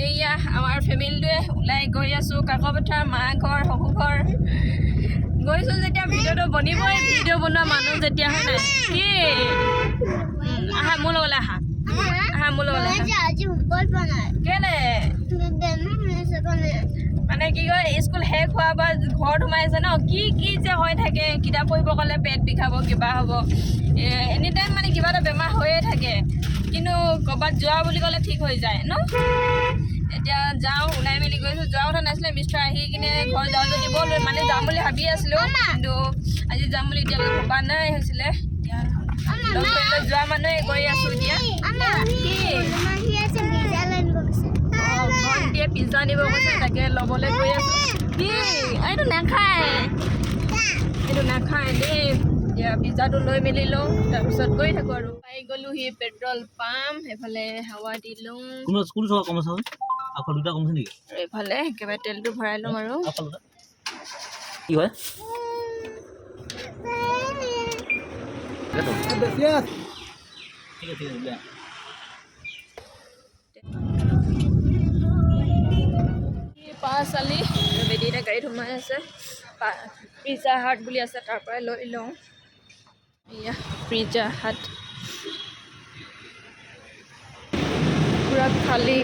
এয়া আমাৰ ফেমিলিটোৱে ওলাই গৈ আছোঁ কাকপথাৰ মা ঘৰ শহু ঘৰ গৈছোঁ যেতিয়া ভিডিঅ'টো বনিবই ভিডিঅ' বনোৱা মানুহ যেতিয়া হয় নাই কি আহা মোৰ লগলৈ আহা মোৰ লগলৈ কেলে মানে কি কয় স্কুল শেষ হোৱাৰ পৰা ঘৰত সোমাইছে ন কি কি যে হৈ থাকে কিতাপ পঢ়িব গ'লে পেট বিষাব কিবা হ'ব এনি টাইম মানে কিবা এটা বেমাৰ হৈয়ে থাকে কিন্তু ক'ৰবাত যোৱা বুলি ক'লে ঠিক হৈ যায় ন এতিয়া যাওঁ ওলাই মেলি গৈছোঁ যোৱা কথা নাছিলে মিষ্টাৰ আহি কিনে ঘৰ যাওঁ যদি ব'ল মানে যাম বুলি ভাবি আছিলোঁ কিন্তু আজি যাম বুলি এতিয়ালৈকে ভবা নাই হৈছিলে এতিয়া লগ ধৰিলৈ যোৱা মানুহে গৈ আছোঁ এতিয়া ভণ্টিয়ে পিজ্জা নিব কৈছে তাকে ল'বলৈ গৈ আছোঁ কি এইটো নাখায় দেই এতিয়া পিজ্জাটো লৈ মেলি লওঁ তাৰপিছত গৈ থাকোঁ আৰু পাই গ'লোহি পেট্ৰল পাম্প সেইফালে হাৱা দি লওঁ এইফালে একেবাৰে তেলটো ভৰাই ল'ম আৰু কি হয় পাঁচালি বেটি এটা গাড়ীত সোমাই আছে পিজ্জা হাট বুলি আছে তাৰ পৰাই লৈ লওঁ এয়া পিজ্জা হাট পুৰা খালী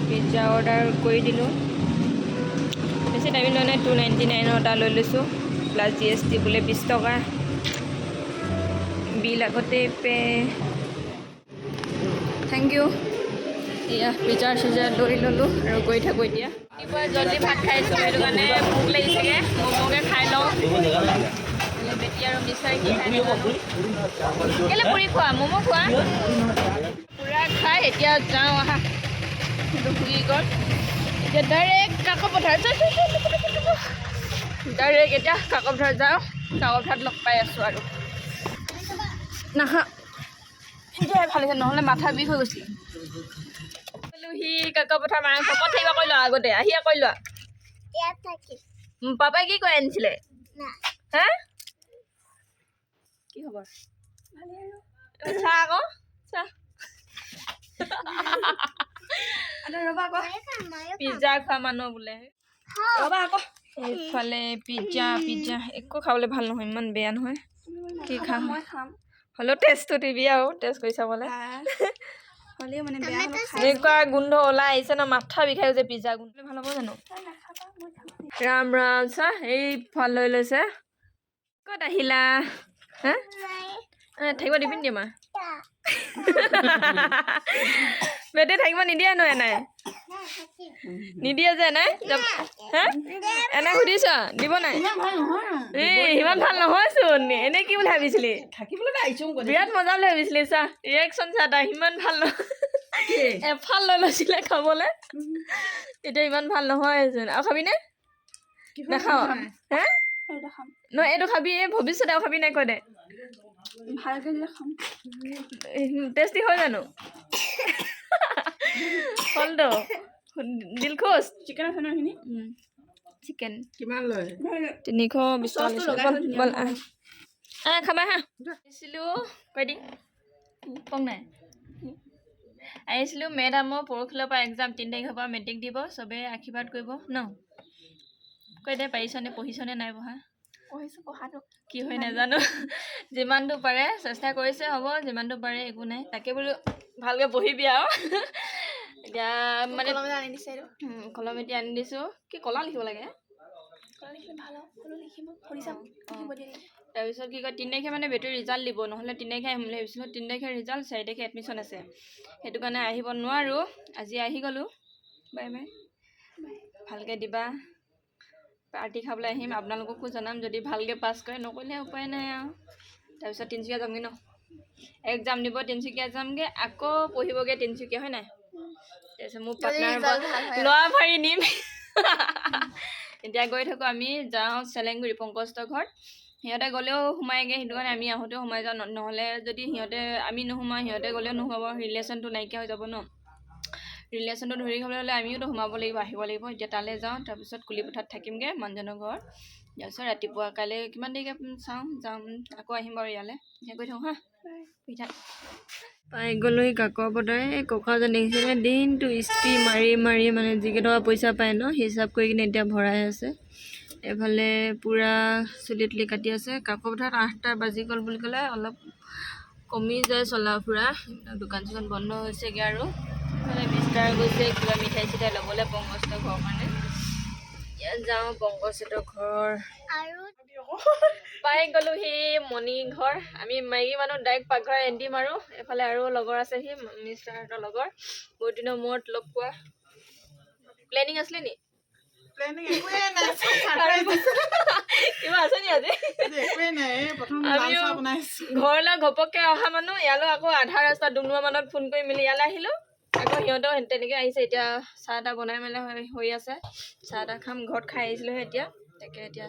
পিজ্জা অৰ্ডাৰ কৰি দিলোঁ বেছি দামী লোৱা নাই 299 এটা লৈ লৈছোঁ প্লাছ GST বোলে 20 টকা বিল আগতে থেংক ইউ এয়া পিজ্জা চিজ্জা লৈ ল'লোঁ আৰু গৈ থাকোঁ এতিয়া ৰাতিপুৱা জলদি ভাত খাইছোঁ সেইটো কাৰণে ভোক লাগিছেগৈ ম'ম'কে খাই লওঁ বেটি আৰু মিষ্টাৰ কি খাই কেলৈ পুৰি খোৱা ম'ম' খোৱা পূৰা খাই এতিয়া যাওঁ আহা সেইটো শুই গ'ল এতিয়া ডাইৰেক্ট কাকপথাৰ ডাইৰেক্ট এতিয়া কাকপথাৰ যাওঁ কাকপথাৰত লগ পাই আছোঁ আৰু নাহা এতিয়াই ভাল হৈছে নহ'লে মাথা বিষ হৈ গৈছিল সি কাকপথাৰ মাংস ক'ত থাকিবা কৈ লোৱা আগতে আহিয়া কৈ লোৱা পাপাই কি কৈ আনিছিলে হা কি খবৰ চাহ আকৌ চাহ ৰ'বা আকৌ পিজ্জা খোৱা মানুহ বোলে ৰ'বা আকৌ এইফালে পিজ্জা একো খাবলৈ ভাল নহয় ইমান বেয়া নহয় কি খাম হ'লেও টেষ্টটো দিবি আৰু টেষ্ট কৰি চাবলৈ এনেকুৱা গোন্ধ ওলাই আহিছে ন মাথা বিষাই গৈছে পিজ্জা গোন্ধ ভাল হ'ব জানো ৰাম চাহ এই ফল লৈ লৈছে ক'ত আহিলা হা থাকিব দিবি নেকি মা বেটে থাকিব নিদিয়ে ন এনাই নিদিয়ে যে এনাই হা এনাই সুধিছ দিব নাই ইমান ভাল নহয়চোন এনেই কি বুলি ভাবিছিলি বিৰাট মজা বুলি ভাবিছিলি চা ৰিয়েকশ্যন চা তাৰ ইমান ভাল নহয় এফাল লৈ লৈছিলে খাবলৈ এতিয়া ইমান ভাল নহয়চোন আৰু খাবিনে নাখাওঁ হা নহয় এইটো খাবি ভৱিষ্যতে আৰু খাবি নাই কৈ দে ভালকৈ দিলে খাম টেষ্টি হয় জানো হলটো দিল খোজ চিকেন আছে নহখিনি চিকেন কিমান লয় 320 টকা বল খাবা হা আহিছিলোঁ কৈ দি কম নাই আহিছিলোঁ মেডামৰ পৰহিলৰ পৰা এক্সাম 3 তাৰিখৰ পৰা মেট্ৰিক দিব চবেই আশীৰ্বাদ কৰিব ন কৈ দে পাৰিছনে পঢ়িছনে নাই পঢ়া পঢ়িছোঁ পঢ়াটো কি হয় নাজানো যিমানটো পাৰে চেষ্টা কৰিছে হ'ব যিমানটো পাৰে একো নাই তাকে বোলো ভালকৈ পঢ়িবি আৰু এতিয়া মানে কলম এতিয়া আনি দিছোঁ কি কলা লিখিব লাগে তাৰপিছত কি কয় 3 তাৰিখে মানে বেটেৰী ৰিজাল্ট দিব নহ'লে 3 তাৰিখে আহিম বুলি ভাবিছিলোঁ 3 তাৰিখে ৰিজাল্ট 4 তাৰিখে এডমিশ্যন আছে সেইটো কাৰণে আহিব নোৱাৰোঁ আজি আহি গ'লোঁ বাই ভালকৈ দিবা পাৰ্টি খাবলৈ আহিম আপোনালোককো জনাম যদি ভালকৈ পাছ কৰে নকৰিলে উপায় নাই আৰু তাৰপিছত তিনিচুকীয়া যামগৈ ন এক্সাম দিব তিনিচুকীয়া যামগৈ আকৌ পঢ়িবগৈ তিনিচুকীয়া হয় নাই তাৰপিছত মোৰ পাৰ্টনাৰ ল'ৰা ভাৰি নিম এতিয়া গৈ থাকোঁ আমি যাওঁ চেলেংগুৰি পংকজৰ ঘৰত সিহঁতে গ'লেও সোমায়গৈ সেইটো কাৰণে আমি আহোঁতেও সোমাই যাওঁ নহ'লে যদি আমি নোসোমাওঁ সিহঁতে গ'লেও নোসোমাব ৰিলেশ্যনটো নাইকিয়া হৈ যাব ন ৰিলেশ্যনটো ধৰি খাবলৈ হ'লে আমিওতো সোমাব লাগিব আহিব লাগিব এতিয়া তালৈ যাওঁ তাৰপিছত কুলিপথাৰত থাকিমগৈ মানুহজনৰ ঘৰত তাৰপিছত ৰাতিপুৱা কাইলৈ কিমান দেৰিকৈ চাওঁ যাম আকৌ আহিম বাৰু ইয়ালৈ এতিয়া গৈ থাকোঁ হা পাই গ'লোহি কাকৰ পতাই ককাজন দেখিছেনে দিনটো ইস্ত্ৰি মাৰি মাৰি মানে যিকেইটকা পইচা পায় ন হিচাপ কৰি কিনে এতিয়া ভৰাই আছে এফালে পূৰা চুলি তুলি কাটি আছে কাকৰ পথাৰত 8টা বাজি গ'ল বুলি ক'লে অলপ কমি যায় চলা ফুৰা দোকান চোকান বন্ধ হৈছেগৈ আৰু মানে বিস্তাৰ গৈছে কিবা মিঠাই চিঠাই ল'বলৈ পংকজহঁতৰ ঘৰৰ কাৰণে ইয়াত যাওঁ পংকজহঁতৰ ঘৰ আৰু পাই গ'লোহি মণি ঘৰ আমি মাইকী মানুহ ডাইৰেক্ট পাকঘৰ এণ্টি মাৰোঁ এফালে আৰু লগৰ আছেহি মিষ্টাৰহঁতৰ লগৰ বহুত দিনৰ মূৰত লগ পোৱা প্লেনিং আছিলে নি কিবা আছে নি আজি ঘৰলৈ ঘপককৈ অহা মানুহ ইয়ালৈ আকৌ আধা ৰাস্তা ডুমডুমা মানত ফোন কৰি মেলি ইয়ালৈ আহিলোঁ আকৌ সিহঁতেও তেনেকৈ আহিছে এতিয়া চাহ তাহ বনাই মেলি হৈ আছে চাহ তাহ খাম ঘৰত খাই আহিছিলোঁহে এতিয়া তাকে এতিয়া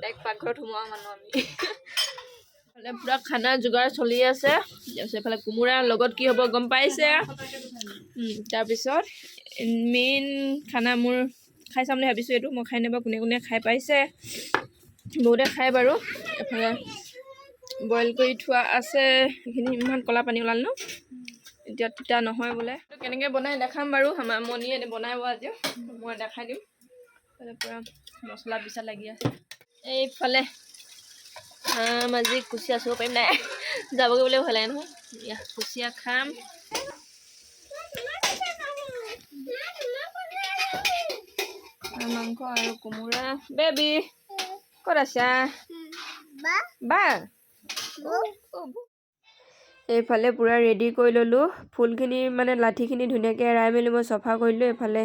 ডাইৰেক্ট পাকঘৰত সোমোৱা মানুহ আমি এইফালে পূৰা খানা যোগাৰ চলি আছে তাৰপিছত এইফালে কোমোৰাৰ লগত কি হ'ব গম পাইছে তাৰপিছত মেইন খানা মোৰ খাই চাম বুলি ভাবিছোঁ এইটো মই খাই নাপাওঁ কোনে কোনে খাই পাইছে বহুতে খাই বাৰু এফালে বইল কৰি থোৱা আছে সেইখিনি ইমান ক'লা পানী ওলাল ন এতিয়া তিতা নহয় বোলে এইটো কেনেকৈ বনাই দেখাম বাৰু আমাৰ মণিয়ে বনাব আজি মই দেখাই দিম পূৰা মছলা পিছা লাগি আছে এইফালে আজি কুচিয়া চুব পাৰিম নাই যাবগৈ বুলিও ভয় লাগে নহয় কুচিয়া খাম মাংস আৰু কোমোৰা বেবী ক'ত আছা বা এইফালে পূৰা ৰেডি কৰি ল'লোঁ ফুলখিনি মানে লাঠিখিনি ধুনীয়াকৈ এৰাই মেলি মই চফা কৰিলোঁ এইফালে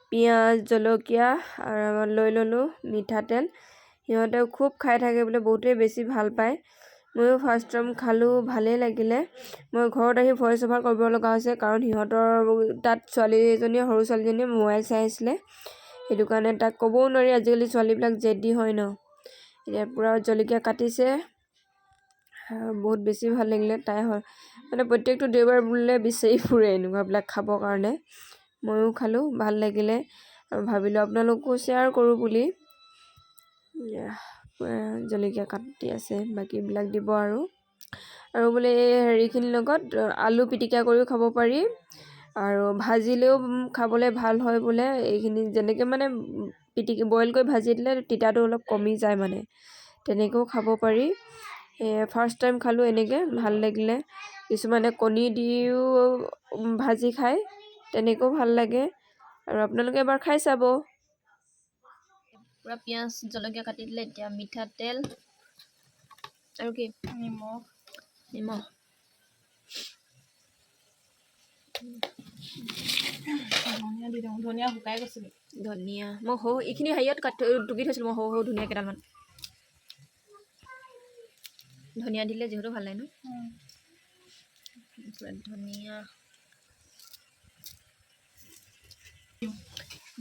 পিঁয়াজ জলকীয়া আৰু লৈ ল'লোঁ মিঠাতেল সিহঁতেও খুব খাই থাকে বোলে বহুতেই বেছি ভাল পায় ময়ো ফাৰ্ষ্ট টাইম খালোঁ ভালেই লাগিলে মই ঘৰত আহি ভইচ অভাৰ কৰিব লগা হৈছে কাৰণ সিহঁতৰ তাত ছোৱালীজনীয়ে সৰু ছোৱালীজনীয়ে মোবাইল চাই আছিলে সেইটো কাৰণে তাক ক'বও নোৱাৰি আজিকালি ছোৱালীবিলাক জেদি হয় ন এতিয়া পূৰা জলকীয়া কাটিছে বহুত বেছি ভাল লাগিলে তাই মানে প্ৰত্যেকটো দেওবাৰ বোলে বিচাৰি ফুৰে এনেকুৱাবিলাক খাবৰ কাৰণে ময়ো খালোঁ ভাল লাগিলে আৰু ভাবিলোঁ আপোনালোকো শ্বেয়াৰ কৰোঁ বুলি জলকীয়া কাটি আছে বাকীবিলাক দিব আৰু বোলে এই হেৰিখিনিৰ লগত আলু পিটিকা কৰিও খাব পাৰি আৰু ভাজিলেও খাবলৈ ভাল হয় বোলে এইখিনি যেনেকৈ মানে বইল কৰি ভাজি দিলে তিতাটো অলপ কমি যায় মানে তেনেকৈও খাব পাৰি ফাৰ্ষ্ট টাইম খালোঁ এনেকৈ ভাল লাগিলে কিছুমানে কণী দিও ভাজি খায় তেনেকৈও ভাল লাগে আৰু আপোনালোকে এবাৰ খাই চাব পূৰা পিঁয়াজ জলকীয়া কাটি দিলে এতিয়া মিঠাতেল আৰু কি নিমখ ধনিয়া দি দিওঁ ধনিয়া শুকাই গৈছিলে ধনিয়া মই সৰু এইখিনি হেৰিয়ত টুকি থৈছিলোঁ মই সৰু ধনিয়া কেইডালমান ধনিয়া দিলে যিহেতু ভাল লাগে ন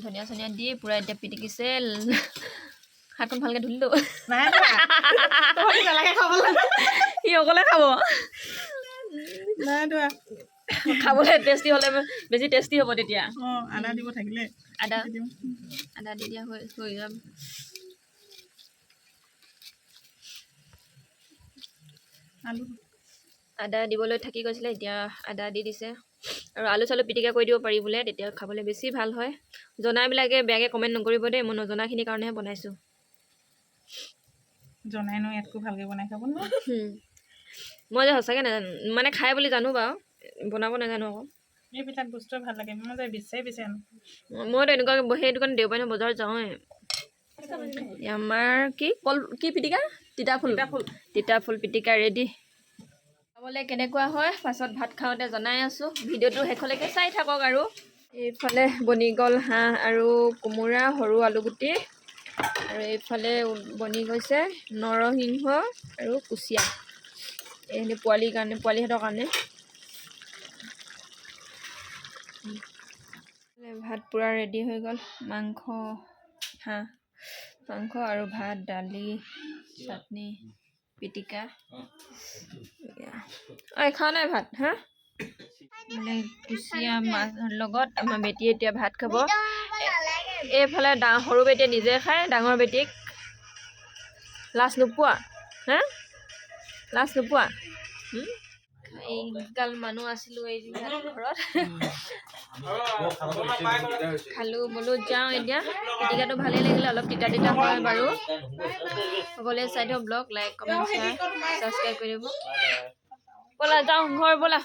ধনিয়া চনিয়া দি পূৰা এতিয়া পিটিকিছে হাতখন ভালকৈ ধুলিলোঁ সি অকলে খাব খাবলৈ টেষ্টি হ'লে বেছি টেষ্টি হ'ব তেতিয়া আদা দিব থাকিলে আদা দি দিয়া হৈ যাব আদা দিবলৈ থাকি গৈছিলে এতিয়া আদা দি দিছে আৰু আলু চালু পিটিকা কৰি দিব পাৰি বোলে তেতিয়া খাবলৈ বেছি ভাল হয় জনাবিলাকে বেয়াকৈ কমেণ্ট নকৰিব দেই মই নজনাখিনিৰ কাৰণেহে বনাইছোঁ জনাই ন ইয়াতকৈ ভালকৈ বনাই খাব মই যে সঁচাকৈ নাজানো মানে খাই বুলি জানো বাৰু বনাব নাজানো আকৌ এইবিলাক বস্তু ভাল লাগে মই যে বিচাৰি মইতো এনেকুৱা সেইটো কাৰণে দেওবাৰে বজাৰত যাওঁৱে আমাৰ কি পিটিকা তিতা ফুল পিটিকা ৰেডি খাবলৈ কেনেকুৱা হয় পাছত ভাত খাওঁতে জনাই আছোঁ ভিডিঅ'টো শেষলৈকে চাই থাকক আৰু এইফালে বনি গ'ল হাঁহ আৰু কোমোৰা সৰু আলুগুটি আৰু এইফালে বনি গৈছে নৰসিংহ আৰু কুচিয়া এইখিনি পোৱালিহঁতৰ কাৰণে ভাত পূৰা ৰেডি হৈ গ'ল মাংস আৰু ভাত দালি চাটনি পিটিকা খোৱা নাই ভাত মানে কুচিয়া মাছৰ লগত আমাৰ বেটীয়ে এতিয়া ভাত খাব এইফালে সৰু বেটীয়ে নিজে খায় ডাঙৰ বেটীক লাজ নোপোৱা লাজ নোপোৱা এইগাল মানুহ আছিলো এই ঘৰত খালো বোলো যাওঁ এতিয়া পিটিকাটো ভালেই লাগিলে অলপ তিতা তিতা হয় বাৰু সকলোৱে চাই দিয়ক blog like comment share subscribe কৰি দিব ব'লা যাওঁ ঘৰ ব'লা